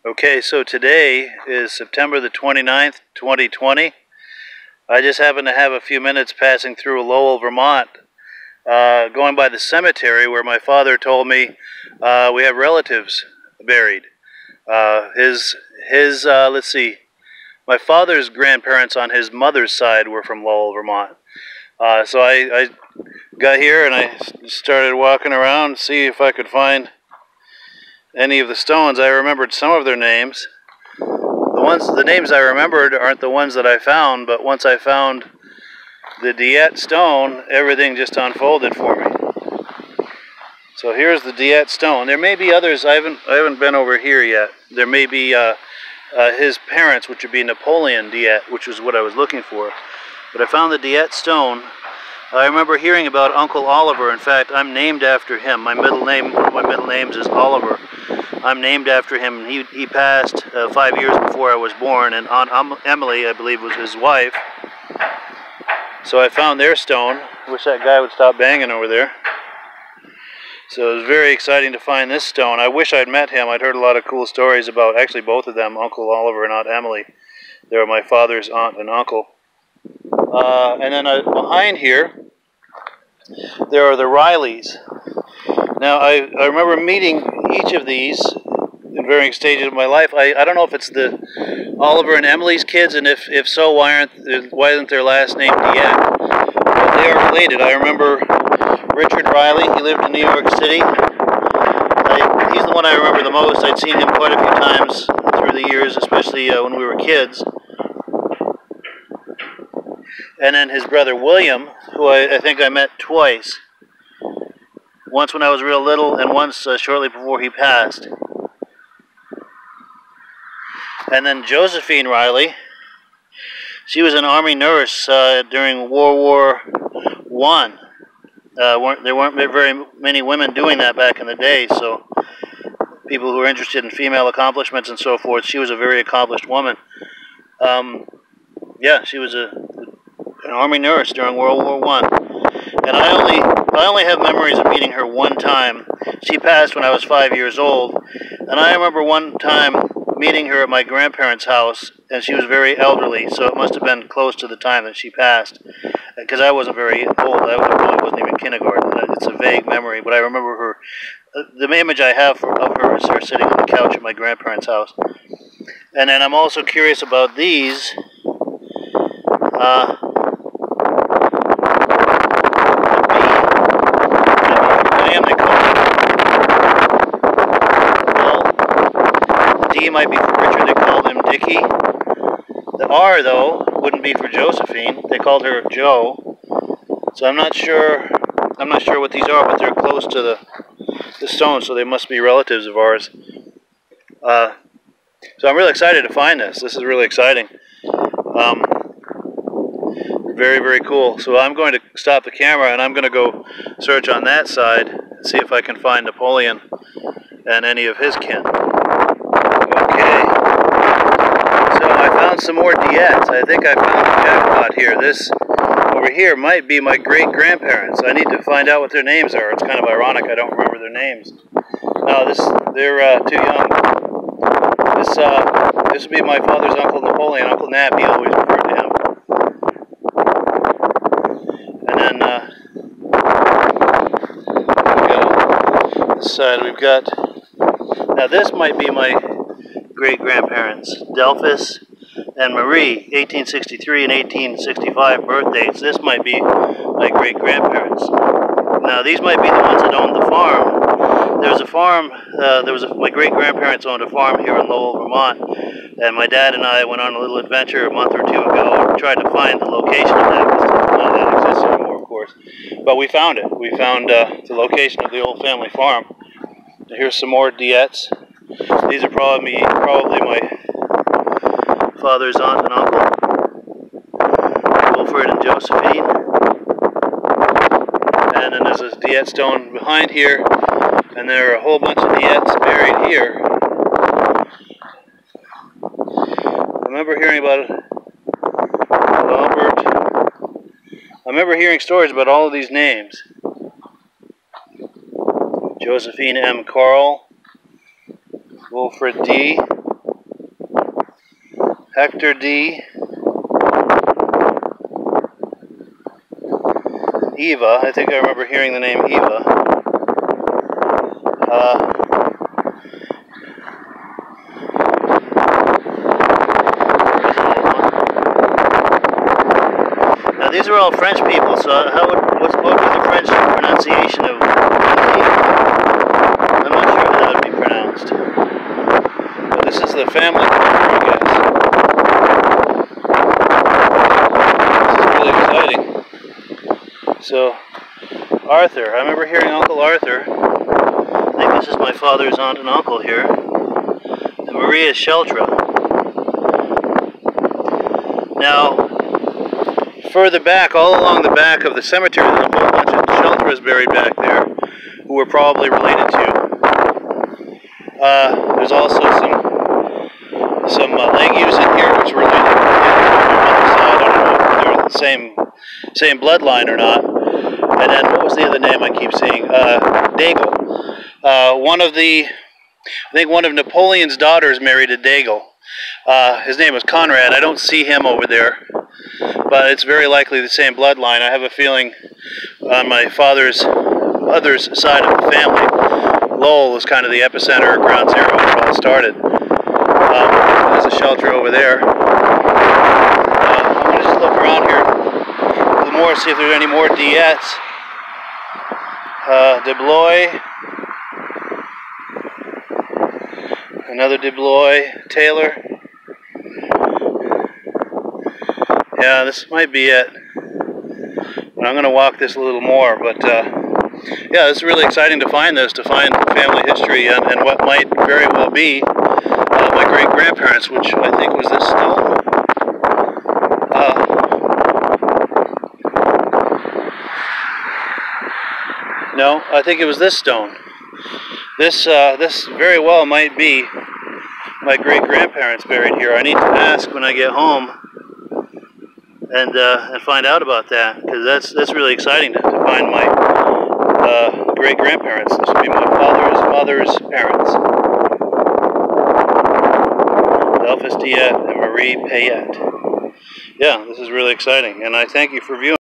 Okay, so today is September the 29th, 2020. I just happened to have a few minutes passing through Lowell, Vermont, going by the cemetery where my father told me we have relatives buried. Let's see, my father's grandparents on his mother's side were from Lowell, Vermont. So I got here and I started walking around to see if I could find any of the stones. I remembered some of their names. The names I remembered aren't the ones that I found, but once I found the Diet stone, everything just unfolded for me. So here's the Diet stone. There may be others. I haven't been over here yet. There may be his parents, which would be Napoleon Diet, which was what I was looking for. But I found the Diet stone. I remember hearing about Uncle Oliver. In fact, I'm named after him. My middle name, one of my middle names is Oliver. I'm named after him. He passed 5 years before I was born, and Aunt Emily, I believe, was his wife. So I found their stone. Wish that guy would stop banging over there. So it was very exciting to find this stone. I wish I'd met him. I'd heard a lot of cool stories about, actually both of them, Uncle Oliver and Aunt Emily. They were my father's aunt and uncle. And then behind here, there are the Rileys. Now, I remember meeting each of these in varying stages of my life. I don't know if it's the Oliver and Emily's kids, and if so, why isn't their last name Diet? But they are related. I remember Richard Riley. He lived in New York City. He's the one I remember the most. I'd seen him quite a few times through the years, especially when we were kids. And then his brother William, who I think I met twice. Once when I was real little, and once shortly before he passed. And then Josephine Riley. She was an Army nurse during World War I. There weren't very many women doing that back in the day, so people who were interested in female accomplishments and so forth, she was a very accomplished woman. Yeah, she was an Army nurse during World War I. And I only have memories of meeting her one time. She passed when I was 5 years old, and I remember one time meeting her at my grandparents' house, and she was very elderly, so it must have been close to the time that she passed, because I wasn't very old. I probably wasn't even kindergarten. It's a vague memory, but I remember her. The image I have of her is her sitting on the couch at my grandparents' house. And then I'm also curious about these. Might be for Richard. They called him Dickie. The R, though, wouldn't be for Josephine. They called her Joe. So I'm not sure what these are, but they're close to the stone, so they must be relatives of ours. So I'm really excited to find this. This is really exciting. Very, very cool. So I'm going to stop the camera, and I'm going to go search on that side and see if I can find Napoleon and any of his kin. Okay, so I found some more Diets. I think I found the jackpot here. This over here might be my great-grandparents. I need to find out what their names are. It's kind of ironic I don't remember their names. No, they're too young. This would be my father's uncle Napoleon, Uncle Nap. He always referred to him. And then this side we've got. Now this might be my great-grandparents, Delphus and Marie, 1863 and 1865 birth dates. This might be my great-grandparents. Now these might be the ones that owned the farm. There was a farm, my great-grandparents owned a farm here in Lowell, Vermont, and my dad and I went on a little adventure a month or two ago and tried to find the location of that, because none of that exists anymore, of course. But we found it. We found the location of the old family farm. Here's some more Diets. These are probably my father's aunt and uncle, Wilfred and Josephine. And then there's this Diet stone behind here, and there are a whole bunch of Diets buried here. I remember hearing about Albert. I remember hearing stories about all of these names. Josephine M. Carl, Wilfred D. Hector D. Eva. I think I remember hearing the name Eva. Now these are all French people, so what would be the French pronunciation of I'm not sure how that would be pronounced. But this is the family picture, I guess. This is really exciting. So, Arthur. I remember hearing Uncle Arthur. I think this is my father's aunt and uncle here. And Maria Sheltra. Now, further back, all along the back of the cemetery, there's a whole bunch of Sheltras buried back there who were probably related to. There's also some Legues in here, which were related to the mother's side. I don't know if they're the same bloodline or not. And then what was the other name I keep seeing? Daigle. I think one of Napoleon's daughters married a Daigle. His name was Conrad. I don't see him over there, but it's very likely the same bloodline. I have a feeling on my father's mother's side of the family, Lowell was kind of the epicenter or ground zero where it all started. There's a shelter over there. I'm going to just look around here a little more, see if there's any more Diettes. De Blois. Another De Blois. Taylor. Yeah, this might be it. I'm going to walk this a little more, but yeah, it's really exciting to find this, to find family history and what might very well be my great-grandparents, which I think was this stone. No, I think it was this stone. This very well might be my great-grandparents buried here. I need to ask when I get home and find out about that, because that's really exciting to find my great-grandparents. This would be my father's mother's parents. Delphus Diet and Marie Payette. Yeah, this is really exciting, and I thank you for viewing.